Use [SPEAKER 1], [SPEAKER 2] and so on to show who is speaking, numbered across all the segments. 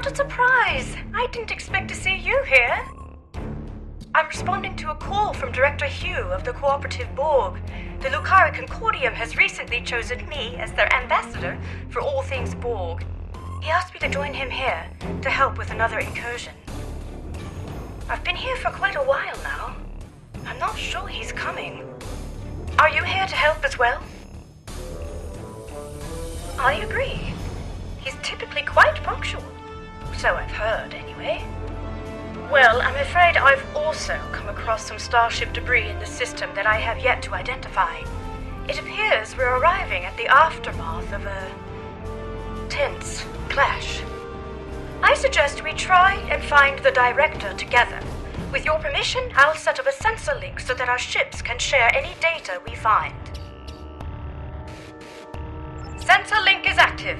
[SPEAKER 1] What a surprise! I didn't expect to see you here. I'm responding to a call from Director Hugh of the Cooperative Borg. The Lucari Concordium has recently chosen me as their ambassador for all things Borg. He asked me to join him here to help with another incursion. I've been here for quite a while now. I'm not sure he's coming. Are you here to help as well? I agree. He's typically quite punctual. So I've heard, anyway. Well, I'm afraid I've also come across some starship debris in the system that I have yet to identify. It appears we're arriving at the aftermath of a tense clash. I suggest we try and find the director together. With your permission, I'll set up a sensor link so that our ships can share any data we find. Sensor link is active.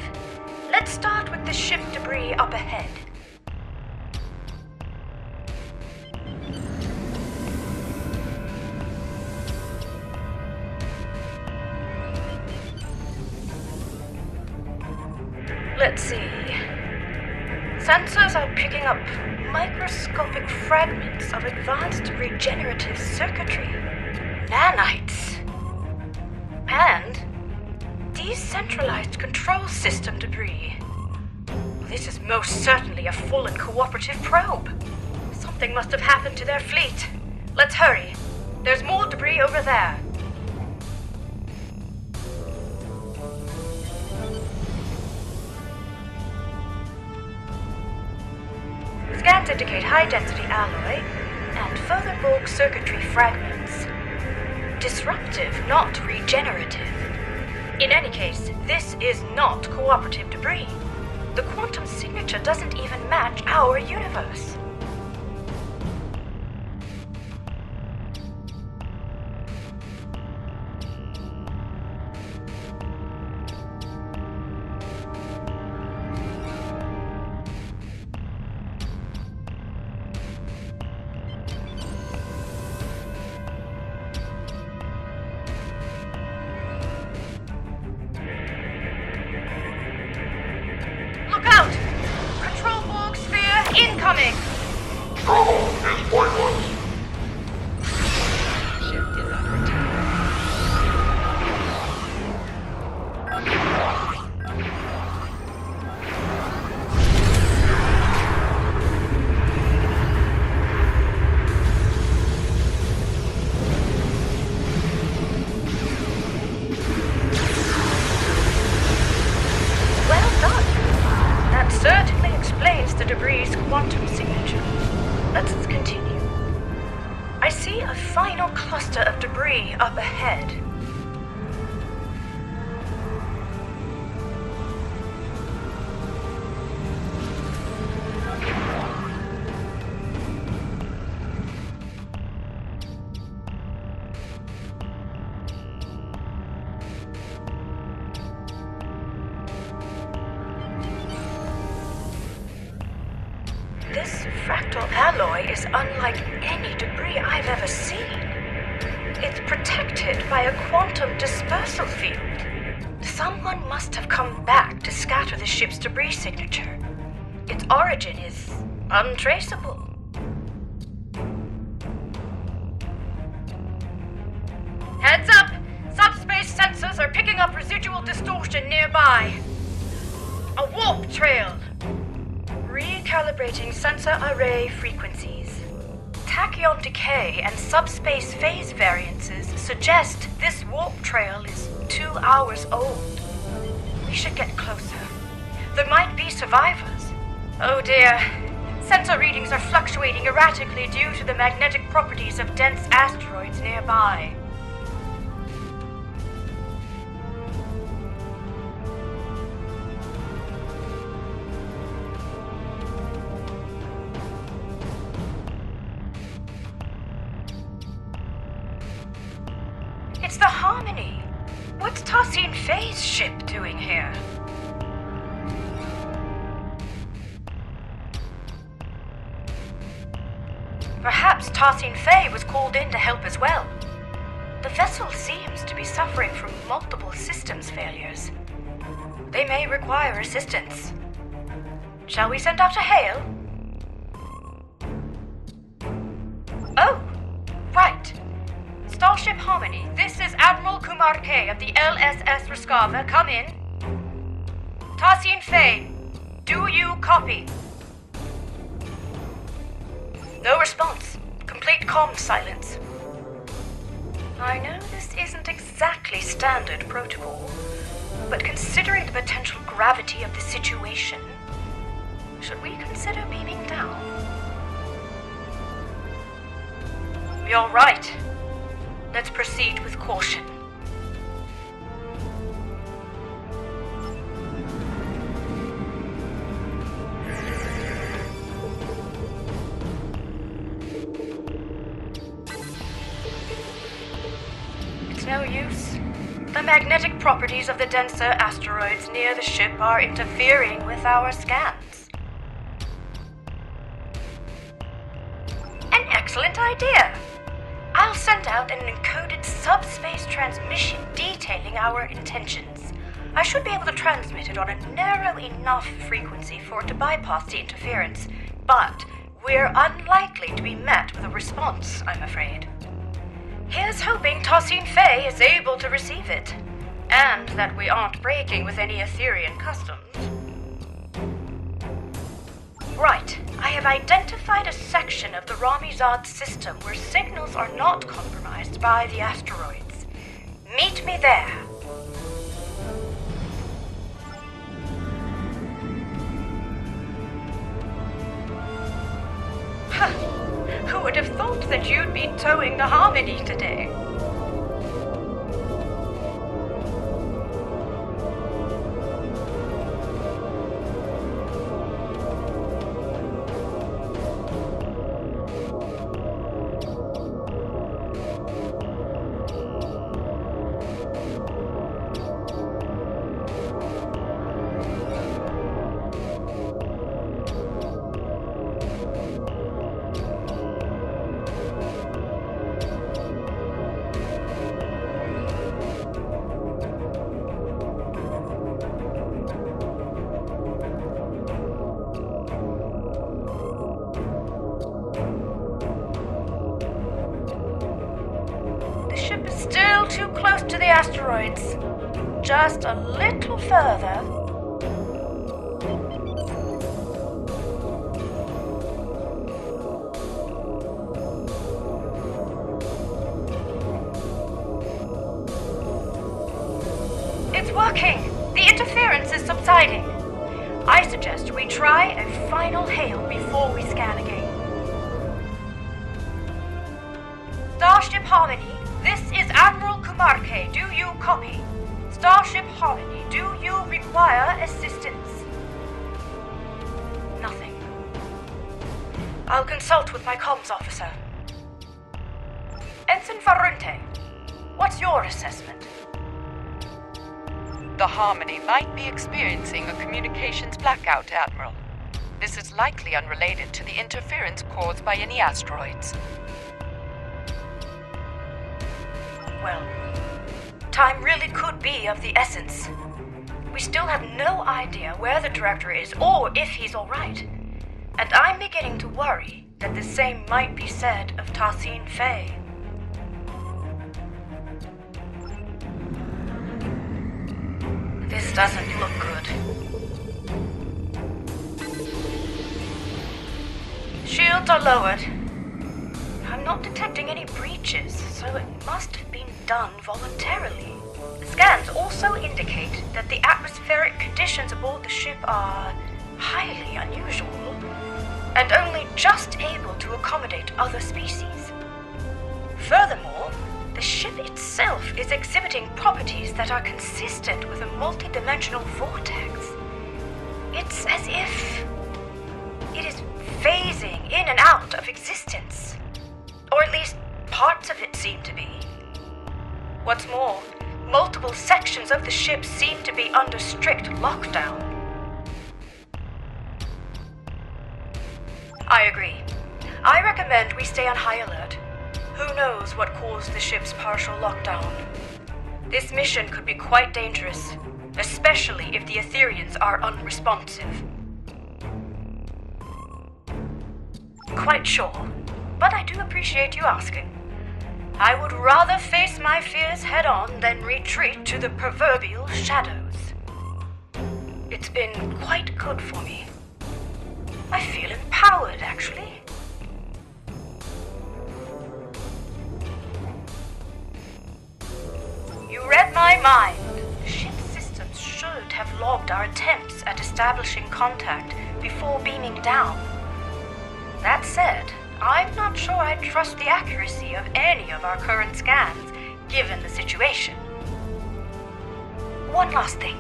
[SPEAKER 1] Let's start with the ship debris up ahead. Let's see. Sensors are picking up microscopic fragments of advanced regenerative circuitry, nanites, and decentralized control system debris. This is most certainly a full and cooperative probe. Something must have happened to their fleet. Let's hurry. There's more debris over there. Scans indicate high-density alloy and further Borg circuitry fragments. Disruptive, not regenerative. In any case, this is not cooperative debris. The quantum signature doesn't even match our universe. Incoming!
[SPEAKER 2] Struggle is pointless.
[SPEAKER 3] Ship is under attack.
[SPEAKER 1] Well done. That certainly explains the debris' quantum signature. Let's continue. I see a final cluster of debris up ahead. This fractal alloy is unlike any debris I've ever seen. It's protected by a quantum dispersal field. Someone must have come back to scatter the ship's debris signature. Its origin is untraceable. Heads up! Subspace sensors are picking up residual distortion nearby. A warp trail! Recalibrating sensor array frequencies. Tachyon decay and subspace phase variances suggest this warp trail is 2 hours old. We should get closer. There might be survivors. Oh dear. Sensor readings are fluctuating erratically due to the magnetic properties of dense asteroids nearby. It's the Harmony. What's Tassine Faye's ship doing here? Perhaps Tassine Faye was called in to help as well. The vessel seems to be suffering from multiple systems failures. They may require assistance. Shall we send out a hail? Oh, right. Starship Harmony, this is Admiral Kumar K of the LSS Raskava. Come in. Tassine Faye, do you copy? No response. Complete comm silence. I know this isn't exactly standard protocol, but considering the potential gravity of the situation, should we consider beaming down? You're right. Let's proceed with caution. It's no use. The magnetic properties of the denser asteroids near the ship are interfering with our scans. An excellent idea. I'll send out an encoded subspace transmission detailing our intentions. I should be able to transmit it on a narrow enough frequency for it to bypass the interference, but we're unlikely to be met with a response, I'm afraid. Here's hoping Tassine Faye is able to receive it, and that we aren't breaking with any Etherean customs. Right, I have identified a section of the Ramizad system where signals are not compromised by the asteroids. Meet me there. Who would have thought that you'd be towing the Harmony today? Still too close to the asteroids. Just a little further. It's working. The interference is subsiding. I suggest we try a final hail before we scan again. Starship Harmony, this is Admiral Kumar K. Do you copy? Starship Harmony, do you require assistance? Nothing. I'll consult with my comms officer. Ensign Varunte, what's your assessment?
[SPEAKER 3] The Harmony might be experiencing a communications blackout, Admiral. This is likely unrelated to the interference caused by any asteroids.
[SPEAKER 1] Well, time really could be of the essence. We still have no idea where the director is or if he's all right. And I'm beginning to worry that the same might be said of Tassine Faye. This doesn't look good. Shields are lowered. I'm not detecting any breaches, so it must have been done voluntarily. The scans also indicate that the atmospheric conditions aboard the ship are highly unusual, and only just able to accommodate other species. Furthermore, the ship itself is exhibiting properties that are consistent with a multidimensional vortex. It's as if it is phasing in and out of existence. Or at least parts of it seem to be. What's more, multiple sections of the ship seem to be under strict lockdown. I agree. I recommend we stay on high alert. Who knows what caused the ship's partial lockdown? This mission could be quite dangerous, especially if the Ethereans are unresponsive. quite sure, but I do appreciate you asking. I would rather face my fears head-on than retreat to the proverbial shadows. It's been quite good for me. I feel empowered, actually. You read my mind. Ship systems should have logged our attempts at establishing contact before beaming down. That said, I'm not sure I trust the accuracy of any of our current scans, given the situation. One last thing.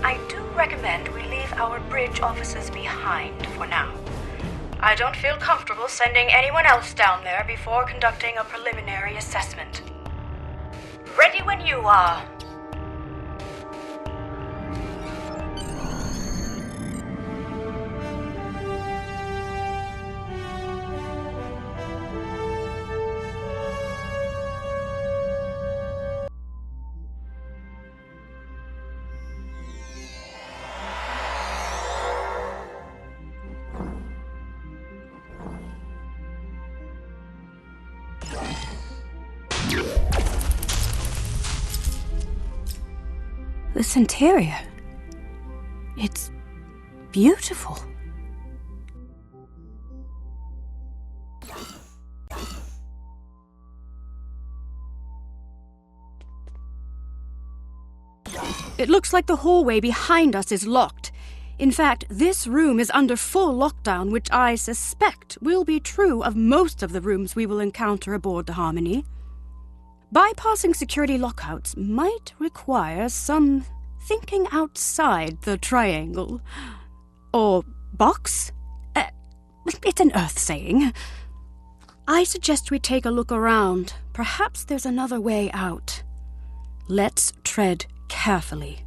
[SPEAKER 1] I do recommend we leave our bridge officers behind for now. I don't feel comfortable sending anyone else down there before conducting a preliminary assessment. Ready when you are. This interior, it's beautiful.
[SPEAKER 4] It looks like the hallway behind us is locked. In fact, this room is under full lockdown, which I suspect will be true of most of the rooms we will encounter aboard the Harmony. Bypassing security lockouts might require some thinking outside the triangle. Or box? It's an Earth saying. I suggest we take a look around. Perhaps there's another way out. Let's tread carefully.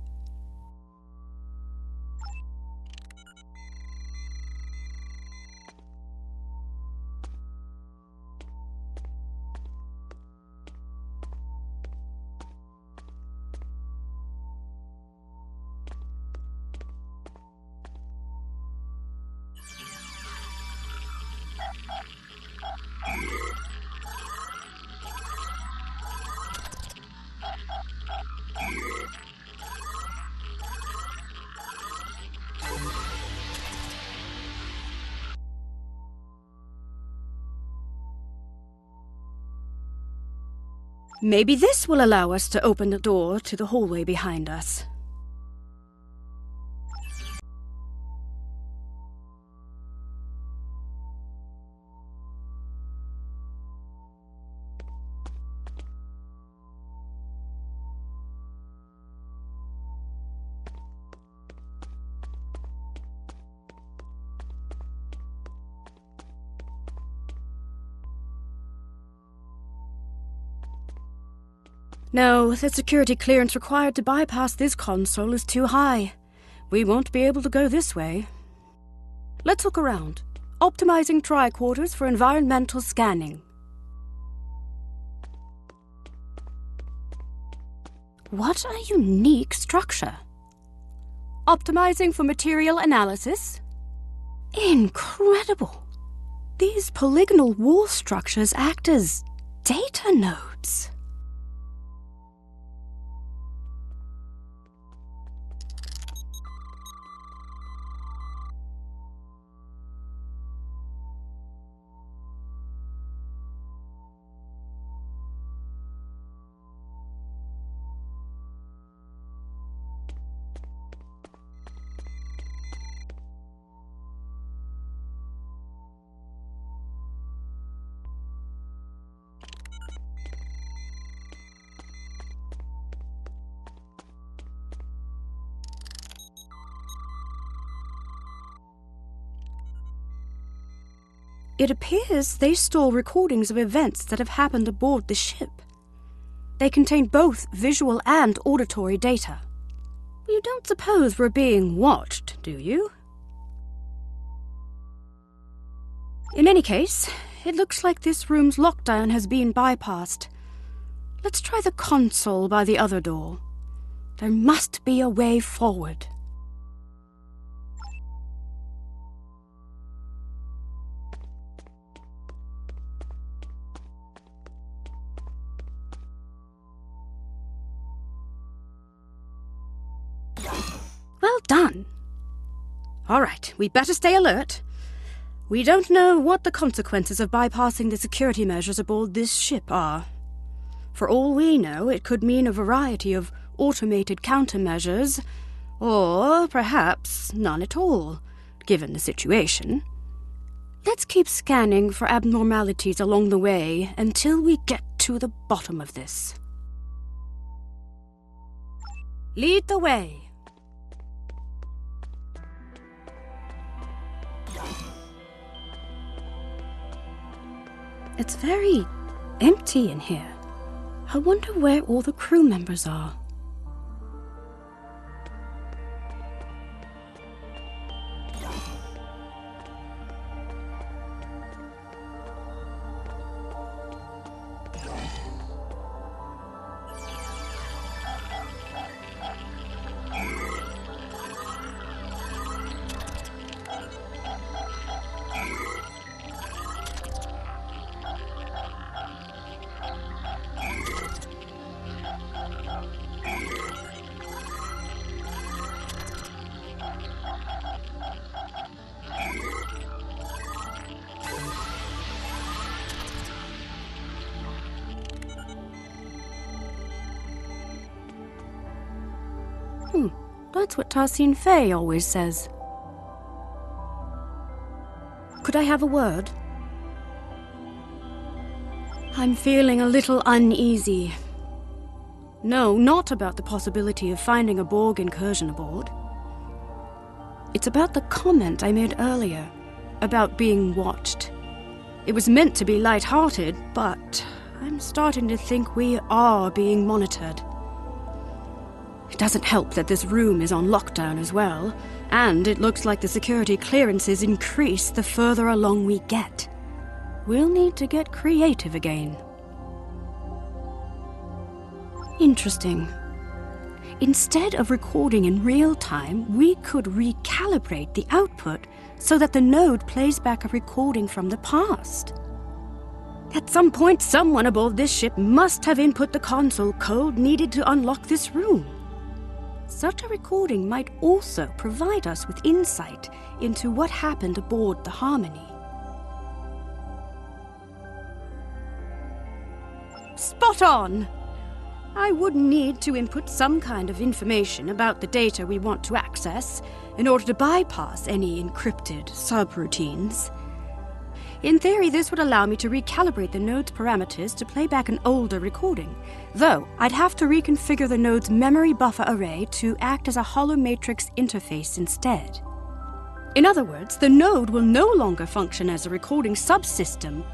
[SPEAKER 4] Maybe this will allow us to open the door to the hallway behind us. No, the security clearance required to bypass this console is too high. We won't be able to go this way. Let's look around. Optimizing tricorders for environmental scanning. What a unique structure. Optimizing for material analysis. Incredible. These polygonal wall structures act as data nodes. It appears they store recordings of events that have happened aboard the ship. They contain both visual and auditory data. You don't suppose we're being watched, do you? In any case, it looks like this room's lockdown has been bypassed. Let's try the console by the other door. There must be a way forward. done. All right, we better stay alert. We don't know what the consequences of bypassing the security measures aboard this ship are. For all we know, it could mean a variety of automated countermeasures, or perhaps none at all, given the situation. Let's keep scanning for abnormalities along the way until we get to the bottom of this. Lead the way. It's very empty in here. I wonder where all the crew members are. That's what Tarsine Faye always says. Could I have a word? I'm feeling a little uneasy. No, not about the possibility of finding a Borg incursion aboard. It's about the comment I made earlier, about being watched. It was meant to be light-hearted, but I'm starting to think we are being monitored. It doesn't help that this room is on lockdown as well, and it looks like the security clearances increase the further along we get. We'll need to get creative again. Interesting. Instead of recording in real time, we could recalibrate the output so that the node plays back a recording from the past. At some point, someone aboard this ship must have input the console code needed to unlock this room. Such a recording might also provide us with insight into what happened aboard the Harmony. Spot on! I would need to input some kind of information about the data we want to access in order to bypass any encrypted subroutines. In theory, this would allow me to recalibrate the node's parameters to play back an older recording, though I'd have to reconfigure the node's memory buffer array to act as a hollow matrix interface instead. In other words, the node will no longer function as a recording subsystem,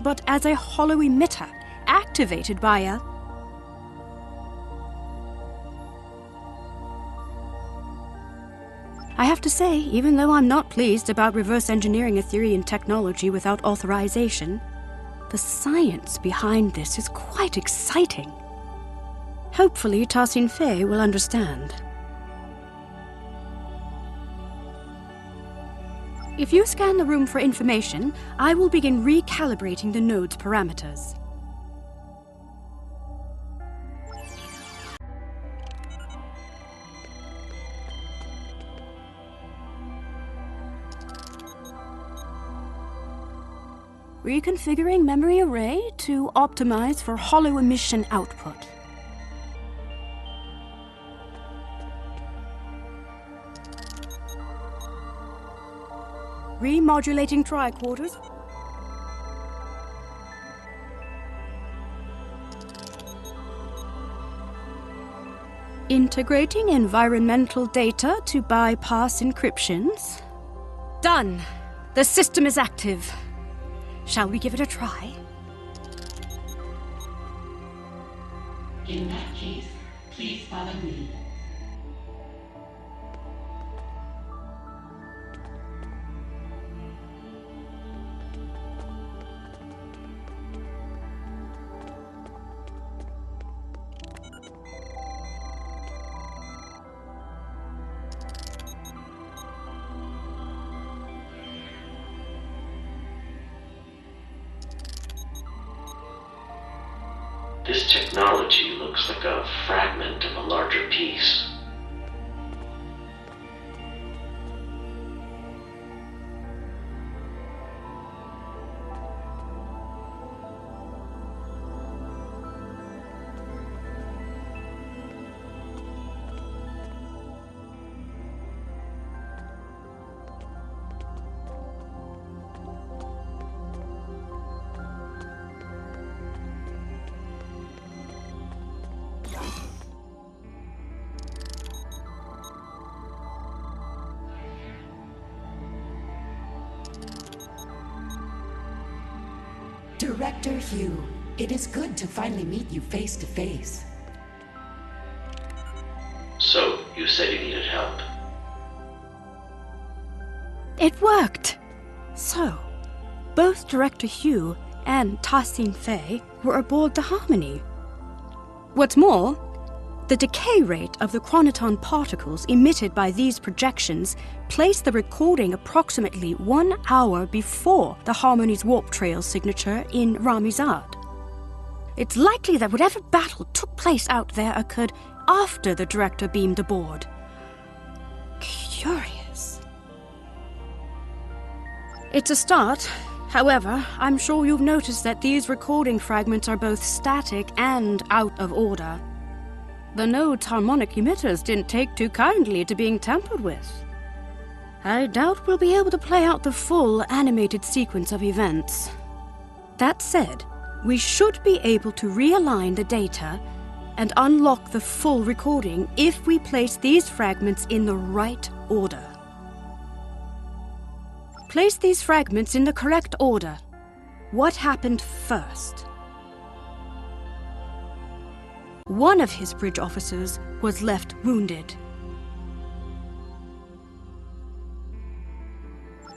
[SPEAKER 4] but as a hollow emitter, activated by a... I have to say, even though I'm not pleased about reverse engineering a theory in technology without authorization, the science behind this is quite exciting. Hopefully, Tarsine Faye will understand. If you scan the room for information, I will begin recalibrating the node's parameters. Reconfiguring memory array to optimize for hollow emission output. Remodulating tricorders. Integrating environmental data to bypass encryptions. Done! The system is active. Shall we give it a try?
[SPEAKER 5] In that case, please follow me.
[SPEAKER 6] This technology looks like a fragment of a larger piece.
[SPEAKER 5] Director Hugh, it is good to finally meet you face to face.
[SPEAKER 6] So, you said you needed help.
[SPEAKER 4] It worked! So, both Director Hugh and Tassin Fei were aboard the Harmony. What's more, the decay rate of the chronoton particles emitted by these projections placed the recording approximately 1 hour before the Harmony's warp trail signature in Ramizad. It's likely that whatever battle took place out there occurred after the director beamed aboard. Curious. It's a start. However, I'm sure you've noticed that these recording fragments are both static and out of order. The node's harmonic emitters didn't take too kindly to being tampered with. I doubt we'll be able to play out the full animated sequence of events. That said, we should be able to realign the data and unlock the full recording if we place these fragments in the right order. Place these fragments in the correct order. What happened first? One of his bridge officers was left wounded.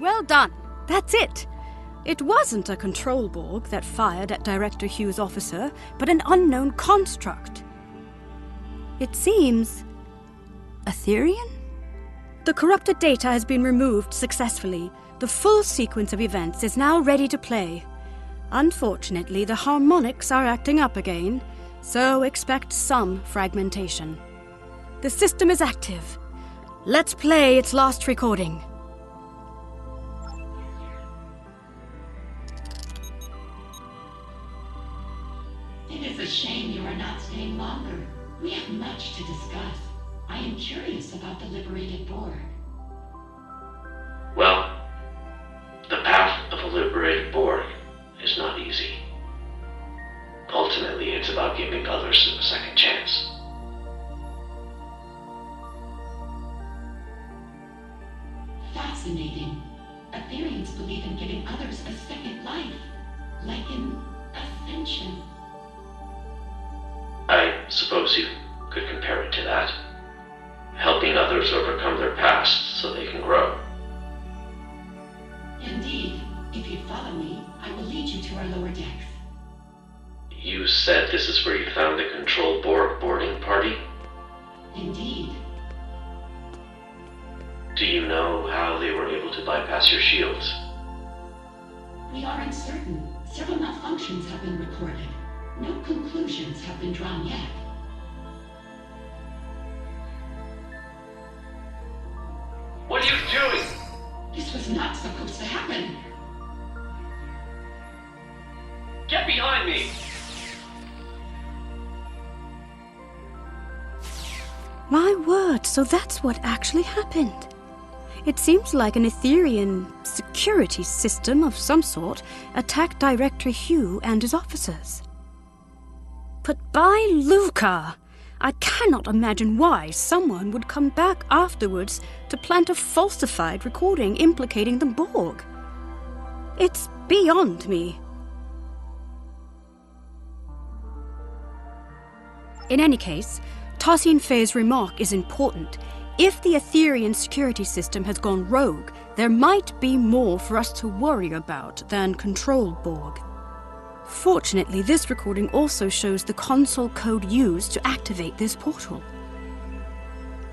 [SPEAKER 4] Well done. That's it. It wasn't a control Borg that fired at Director Hugh's officer, but an unknown construct. It seems Etherean? The corrupted data has been removed successfully. The full sequence of events is now ready to play. Unfortunately, the harmonics are acting up again, so expect some fragmentation. The system is active. Let's play its last recording.
[SPEAKER 5] It is a shame you are not staying longer. We have much to discuss. I am curious about the liberated Borg.
[SPEAKER 6] Well, the path of a liberated Borg is not easy. Ultimately, it's about giving others a second chance.
[SPEAKER 5] Fascinating. Ethereans believe in giving others a second life, like in ascension.
[SPEAKER 6] I suppose you could compare it to that. Helping others overcome their past so they can grow.
[SPEAKER 5] Indeed, if you follow me, I will lead you to our lower decks.
[SPEAKER 6] You said this is where you found the control Borg boarding party?
[SPEAKER 5] Indeed.
[SPEAKER 6] Do you know how they were able to bypass your shields?
[SPEAKER 5] We are uncertain. Several malfunctions have been recorded. No conclusions have been drawn yet.
[SPEAKER 6] What are you doing?
[SPEAKER 5] This was not supposed to happen.
[SPEAKER 6] Get behind me!
[SPEAKER 4] My word, so that's what actually happened. It seems like an Etherean security system of some sort attacked Director Hugh and his officers. But by Luca, I cannot imagine why someone would come back afterwards to plant a falsified recording implicating the Borg. It's beyond me. In any case, Tassin Fei's remark is important. If the Etherean security system has gone rogue, there might be more for us to worry about than control Borg. Fortunately, this recording also shows the console code used to activate this portal.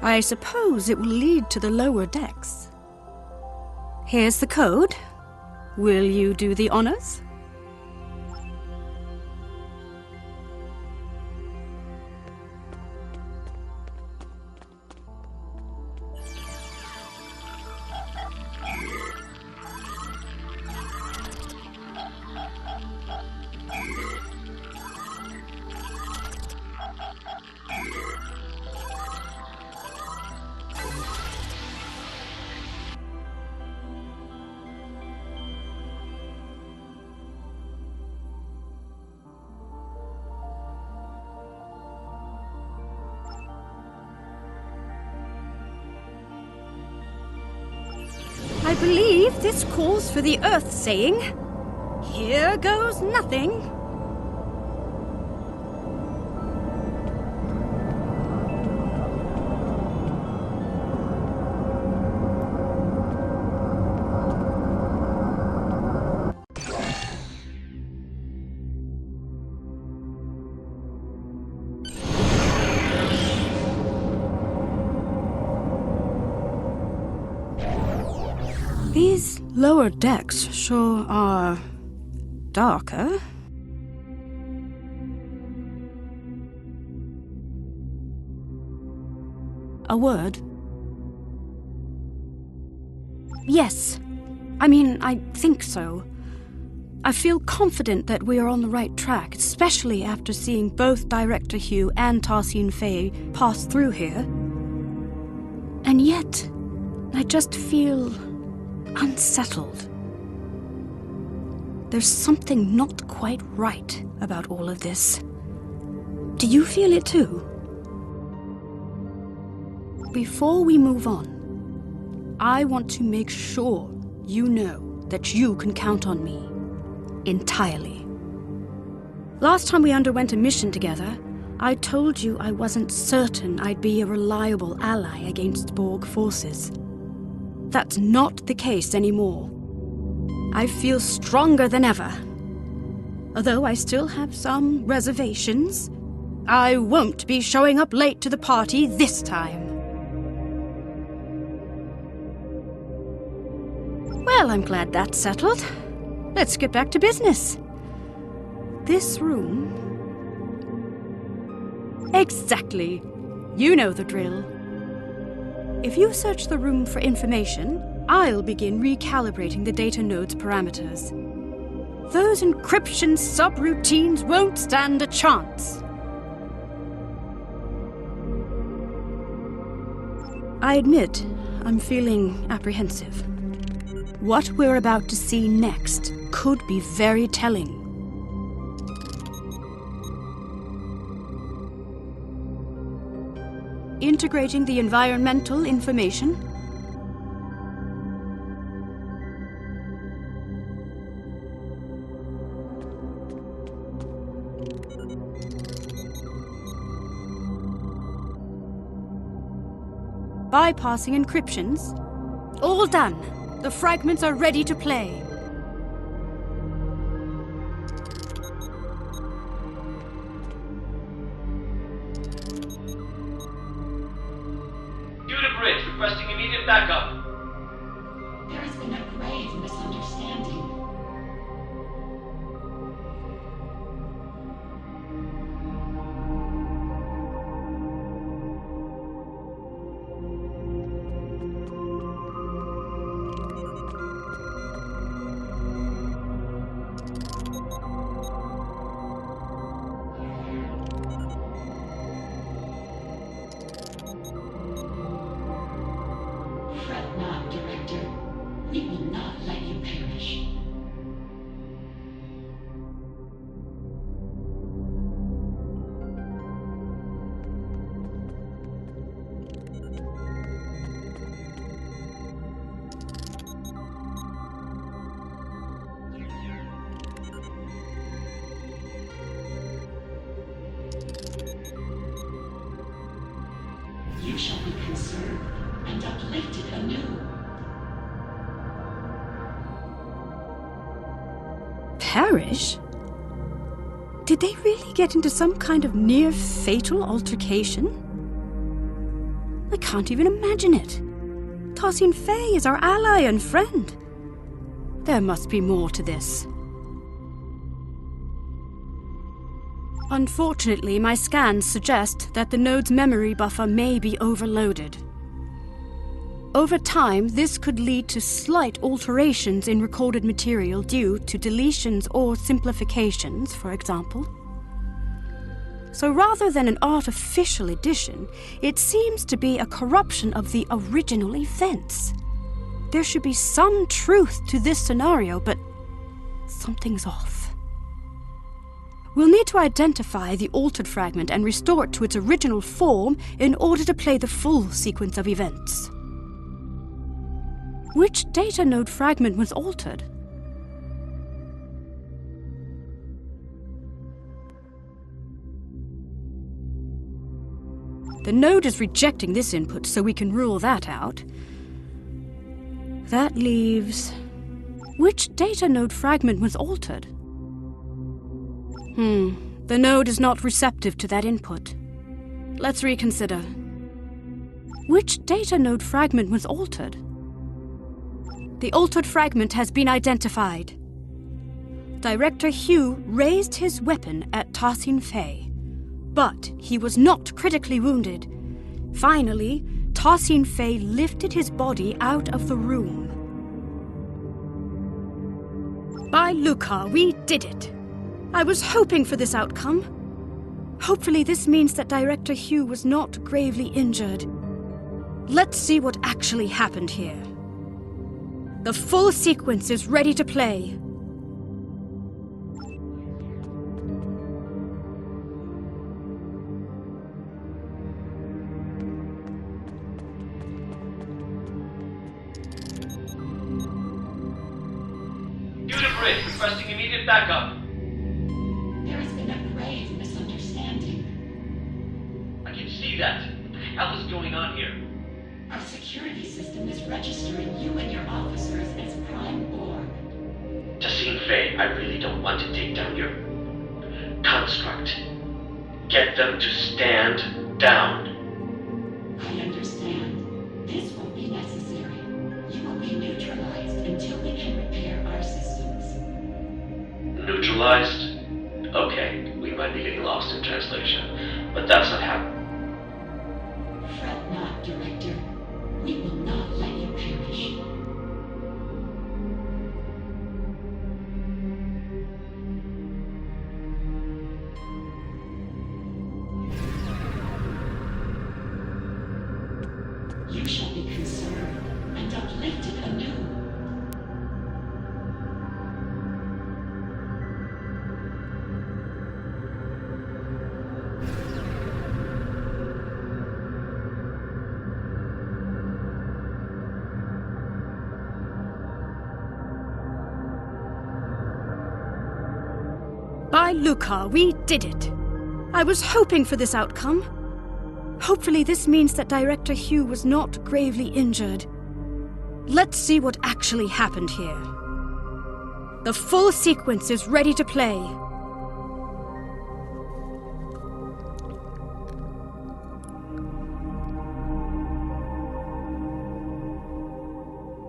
[SPEAKER 4] I suppose it will lead to the lower decks. Here's the code. Will you do the honors? I believe this calls for the Earth saying, here goes nothing. These lower decks sure are darker. A word? Yes. I think so. I feel confident that we are on the right track, especially after seeing both Director Hugh and Tarsine Faye pass through here. And yet, I just feel unsettled. There's something not quite right about all of this. Do you feel it too? Before we move on, I want to make sure you know that you can count on me entirely. Last time we underwent a mission together, I told you I wasn't certain I'd be a reliable ally against Borg forces. That's not the case anymore. I feel stronger than ever. Although I still have some reservations, I won't be showing up late to the party this time. Well, I'm glad that's settled. Let's get back to business. This room... Exactly. You know the drill. If you search the room for information, I'll begin recalibrating the data node's parameters. Those encryption subroutines won't stand a chance. I admit, I'm feeling apprehensive. What we're about to see next could be very telling. Integrating the environmental information. Bypassing encryptions. All done. The fragments are ready to play.
[SPEAKER 6] Unit Bridge, requesting immediate backup.
[SPEAKER 5] There has been a grave misunderstanding. Fret not, Director. We will not let you perish. You shall be conserved and uplifted anew.
[SPEAKER 4] Perish? Did they really get into some kind of near-fatal altercation? I can't even imagine it. Tarsine Faye is our ally and friend. There must be more to this. Unfortunately, my scans suggest that the node's memory buffer may be overloaded. Over time, this could lead to slight alterations in recorded material due to deletions or simplifications, for example. So rather than an artificial addition, it seems to be a corruption of the original events. There should be some truth to this scenario, but something's off. We'll need to identify the altered fragment and restore it to its original form in order to play the full sequence of events. Which data node fragment was altered? The node is rejecting this input, so we can rule that out. That leaves... Which data node fragment was altered? The node is not receptive to that input. Let's reconsider. Which data node fragment was altered? The altered fragment has been identified. Director Hugh raised his weapon at Tassin Fei, but he was not critically wounded. Finally, Tassin Fei lifted his body out of the room. By Lucar, we did it! I was hoping for this outcome. Hopefully this means that Director Hugh was not gravely injured. Let's see what actually happened here. The full sequence is ready to play.
[SPEAKER 6] Unit Bridge, requesting immediate backup.
[SPEAKER 5] There has been a grave misunderstanding.
[SPEAKER 6] I can see that. What the hell is going on here?
[SPEAKER 5] Our security system is registering you and your officers as Prime Org.
[SPEAKER 6] Tassin Fei, I really don't want to take down your construct. Get them to stand down.
[SPEAKER 5] I understand. This won't be necessary. You will be neutralized until we can repair our systems.
[SPEAKER 6] Neutralized? Okay, we might be getting lost in translation, but that's not happening.
[SPEAKER 5] Fret not, Director. We will not let you perish. You shall be conserved and uplifted anew.
[SPEAKER 4] By Lucar, we did it! I was hoping for this outcome. Hopefully this means that Director Hugh was not gravely injured. Let's see what actually happened here. The full sequence is ready to play.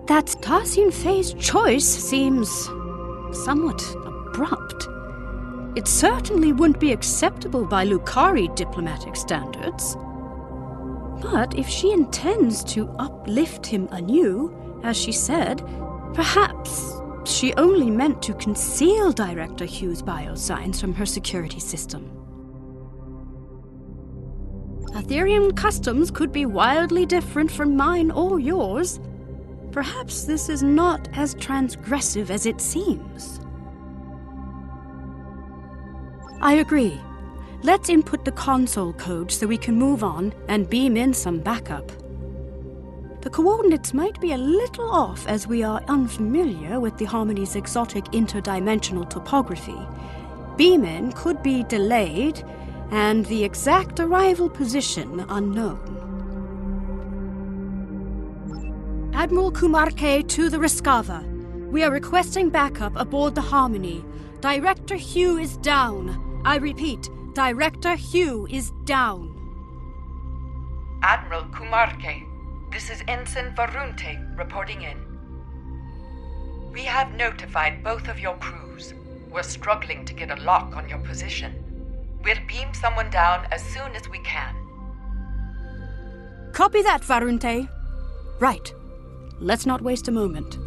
[SPEAKER 4] That Tassin Fei's choice seems somewhat abrupt. It certainly wouldn't be acceptable by Lucari diplomatic standards. But if she intends to uplift him anew, as she said, perhaps she only meant to conceal Director Hugh's biosigns from her security system. Aetherian customs could be wildly different from mine or yours. Perhaps this is not as transgressive as it seems. I agree. Let's input the console code so we can move on and beam in some backup. The coordinates might be a little off as we are unfamiliar with the Harmony's exotic interdimensional topography. Beam-in could be delayed, and the exact arrival position unknown. Admiral Kumarke to the Rescava. We are requesting backup aboard the Harmony. Director Hugh is down. I repeat, Director Hugh is down.
[SPEAKER 3] Admiral Kumarke, this is Ensign Varunte reporting in. We have notified both of your crews. We're struggling to get a lock on your position. We'll beam someone down as soon as we can.
[SPEAKER 4] Copy that, Varunte. Right. Let's not waste a moment.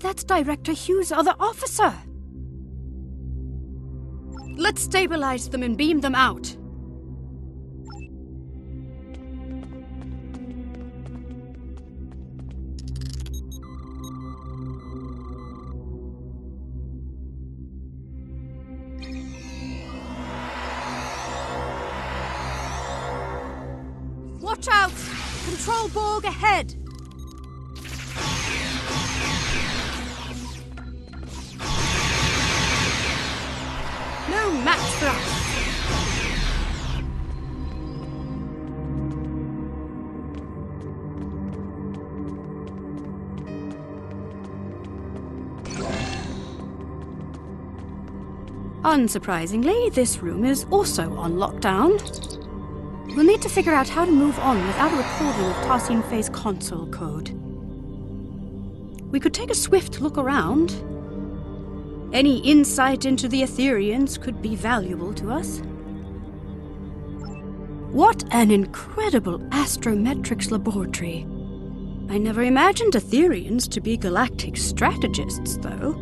[SPEAKER 4] That's Director Hugh's other officer! Let's stabilize them and beam them out. Watch out! Control Borg ahead! No match for us! Unsurprisingly, this room is also on lockdown. We'll need to figure out how to move on without a recording of Tasim Fei's console code. We could take a swift look around. Any insight into the Etherians could be valuable to us. What an incredible astrometrics laboratory. I never imagined Etherians to be galactic strategists, though.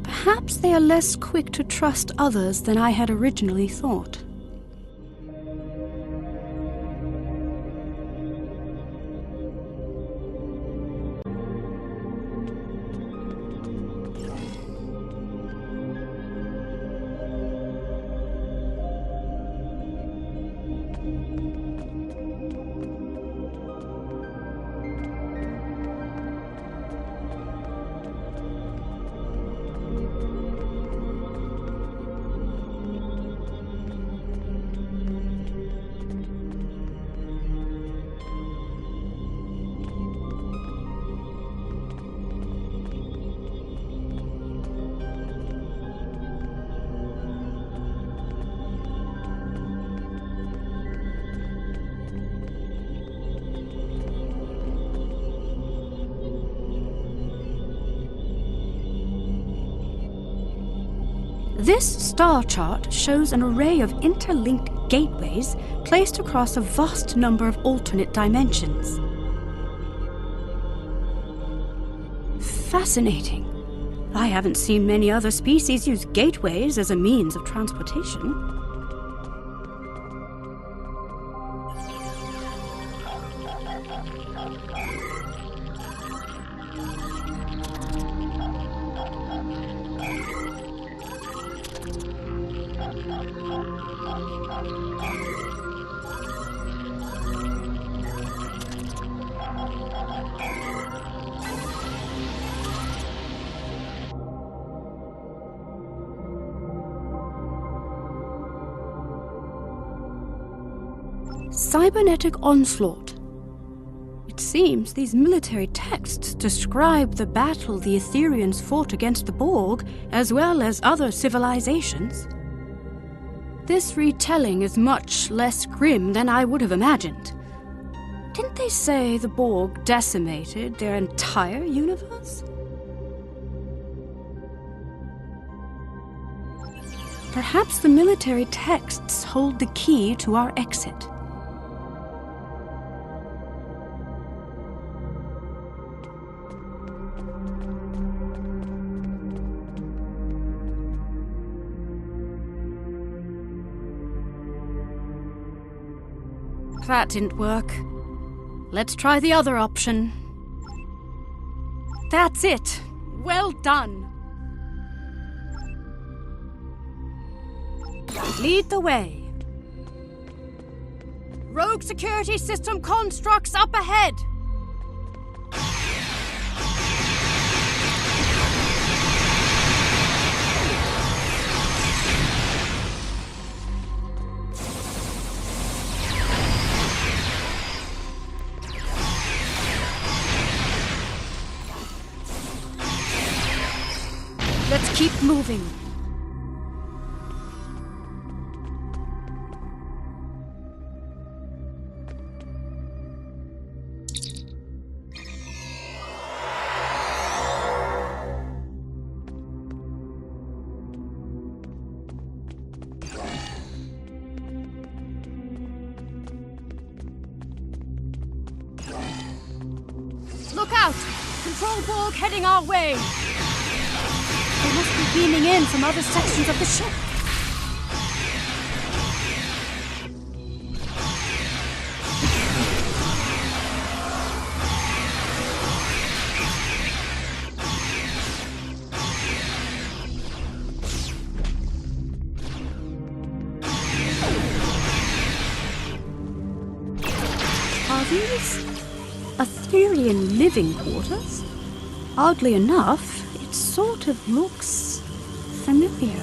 [SPEAKER 4] Perhaps they are less quick to trust others than I had originally thought. This star chart shows an array of interlinked gateways placed across a vast number of alternate dimensions. Fascinating. I haven't seen many other species use gateways as a means of transportation. Cybernetic onslaught. It seems these military texts describe the battle the Etherians fought against the Borg, as well as other civilizations. This retelling is much less grim than I would have imagined. Didn't they say the Borg decimated their entire universe? Perhaps the military texts hold the key to our exit. That didn't work. Let's try the other option. That's it. Well done. Lead the way. Rogue security system constructs up ahead. Let's keep moving. Look out! Control Borg heading our way! They must be beaming in from other sections of the ship. these? Etherean living quarters? Oddly enough, it sort of looks familiar.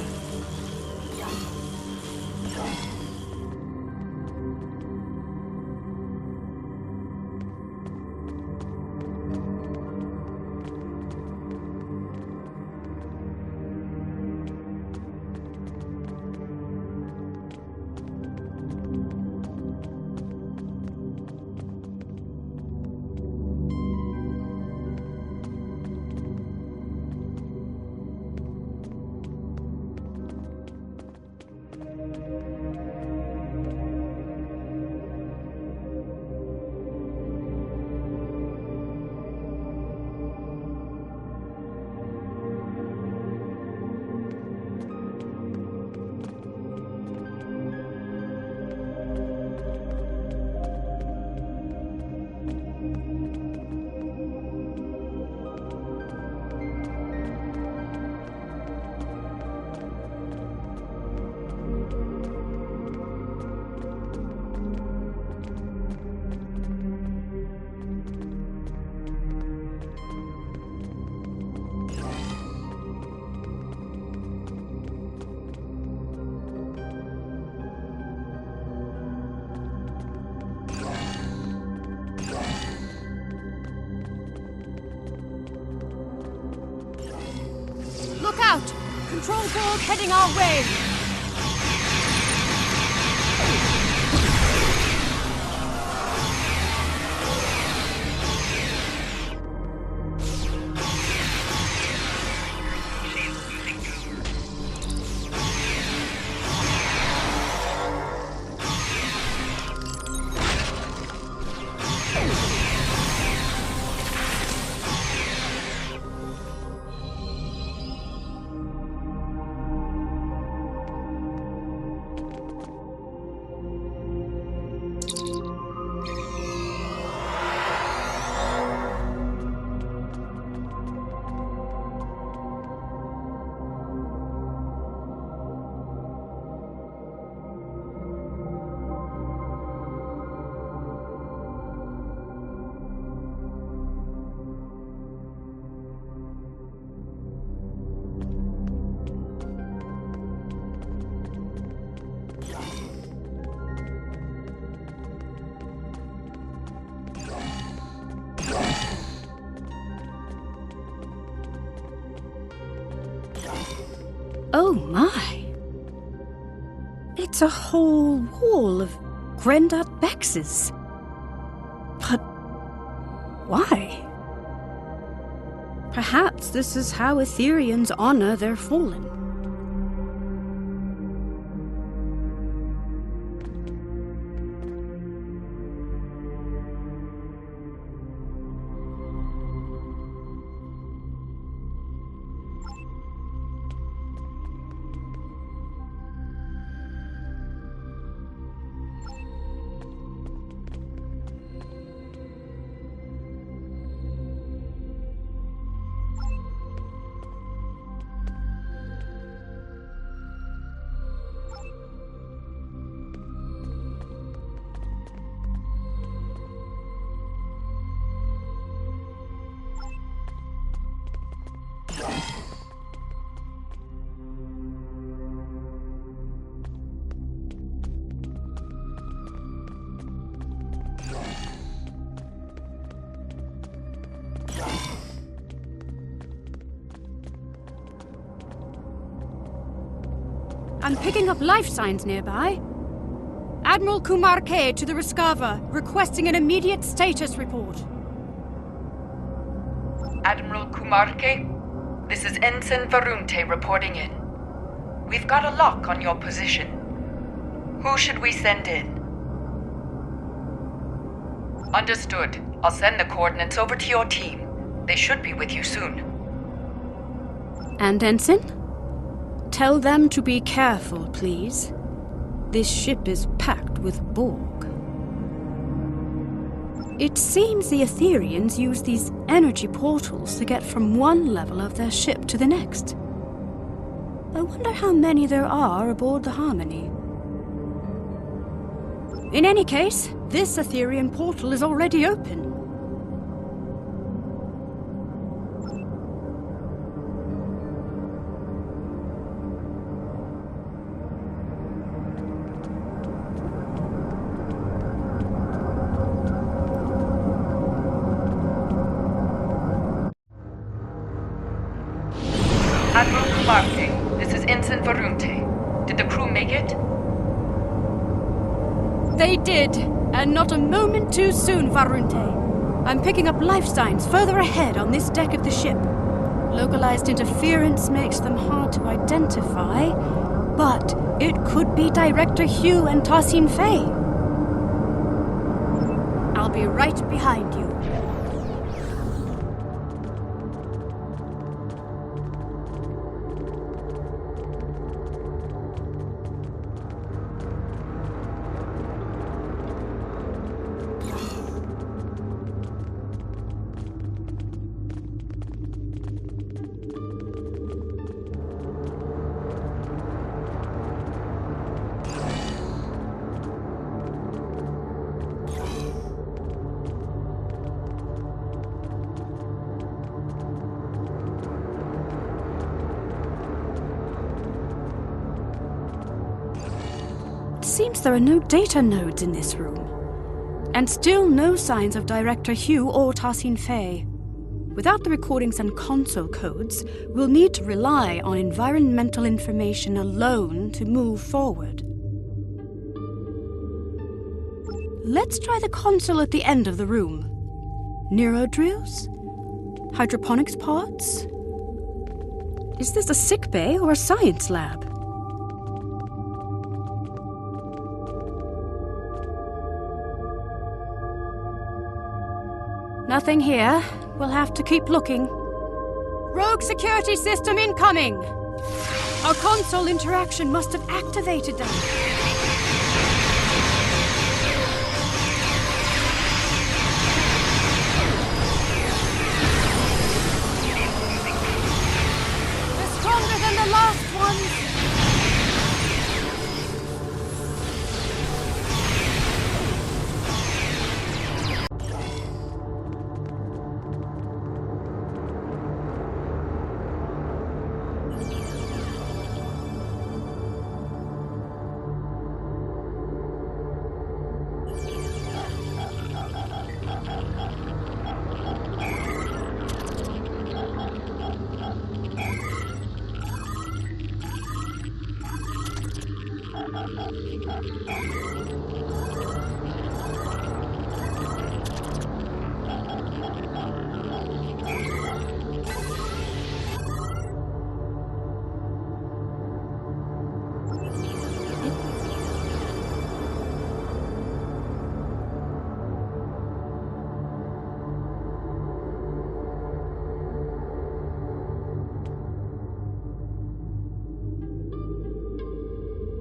[SPEAKER 7] Look out! Control Borg heading our way!
[SPEAKER 4] Oh my! It's a whole wall of Grandad Bexes. But why? Perhaps this is how Etherians honor their fallen. I'm picking up life signs nearby. Admiral Kumar K to the Rescava, requesting an immediate status report.
[SPEAKER 3] Admiral Kumar K, this is Ensign Varunte reporting in. We've got a lock on your position. Who should we send in? Understood. I'll send the coordinates over to your team. They should be with you soon.
[SPEAKER 4] And Ensign? Tell them to be careful, please. This ship is packed with Borg. It seems the Etherians use these energy portals to get from one level of their ship to the next. I wonder how many there are aboard the Harmony. In any case, this Etherian portal is already open.
[SPEAKER 3] Admiral Kumarte, this is Ensign Varunte. Did the crew make it?
[SPEAKER 4] They did, and not a moment too soon, Varunte. I'm picking up life signs further ahead on this deck of the ship. Localized interference makes them hard to identify, but it could be Director Hugh and Tassine Fey. I'll be right behind you. Seems there are no data nodes in this room. And still no signs of Director Hugh or Tassine Fey. Without the recordings and console codes, we'll need to rely on environmental information alone to move forward. Let's try the console at the end of the room. Neurodrills? Hydroponics pods? Is this a sick bay or a science lab? Nothing here. We'll have to keep looking. Rogue security system incoming! Our console interaction must have activated them. They're stronger than the last ones!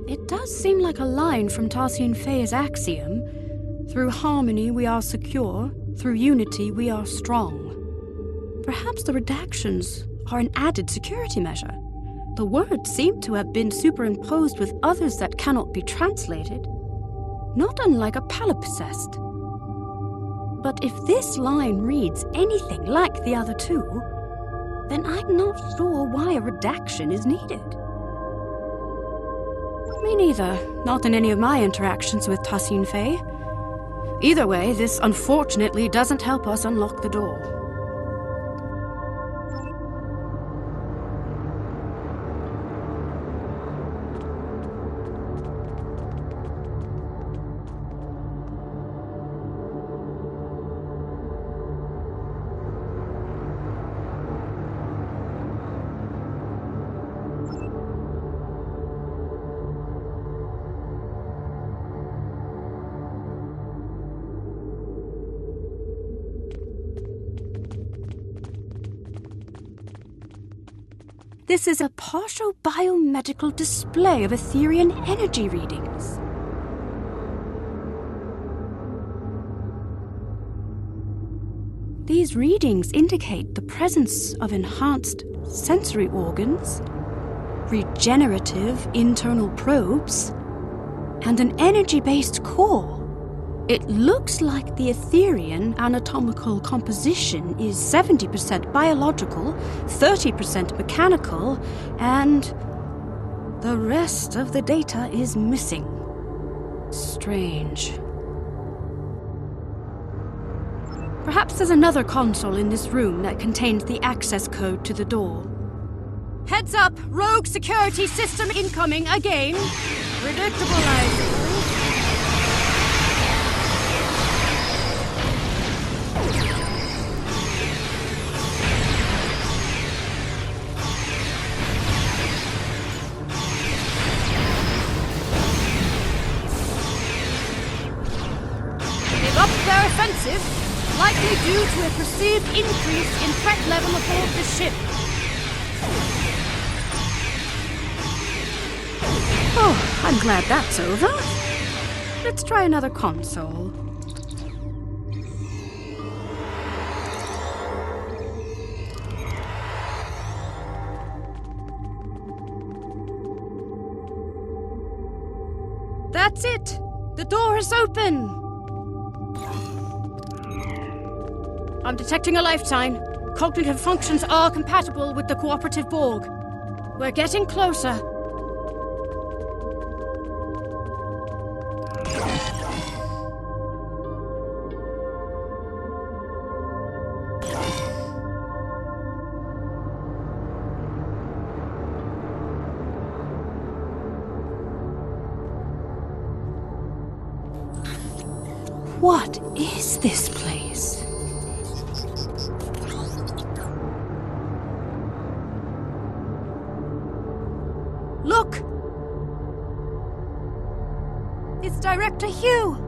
[SPEAKER 4] It does seem like a line from Tassine Fey's Axiom. Through harmony we are secure, through unity we are strong. Perhaps the redactions are an added security measure. The words seem to have been superimposed with others that cannot be translated, not unlike a palimpsest. But if this line reads anything like the other two, then I'm not sure why a redaction is needed. Me neither, not in any of my interactions with Tassine Fey. Either way, this unfortunately doesn't help us unlock the door. This is a partial biomedical display of Etherian energy readings. These readings indicate the presence of enhanced sensory organs, regenerative internal probes, and an energy-based core. It looks like the Etherian anatomical composition is 70% biological, 30% mechanical, and the rest of the data is missing. Strange. Perhaps there's another console in this room that contains the access code to the door. Heads up! Rogue security system incoming again! Predictable, I suppose. They've upped their offensive, likely due to a perceived increase in threat level aboard the ship. Oh, I'm glad that's over. Let's try another console. That's it! The door is open! I'm detecting a life sign. Cognitive functions are compatible with the cooperative Borg. We're getting closer. What is this place? Look! It's Director Hugh!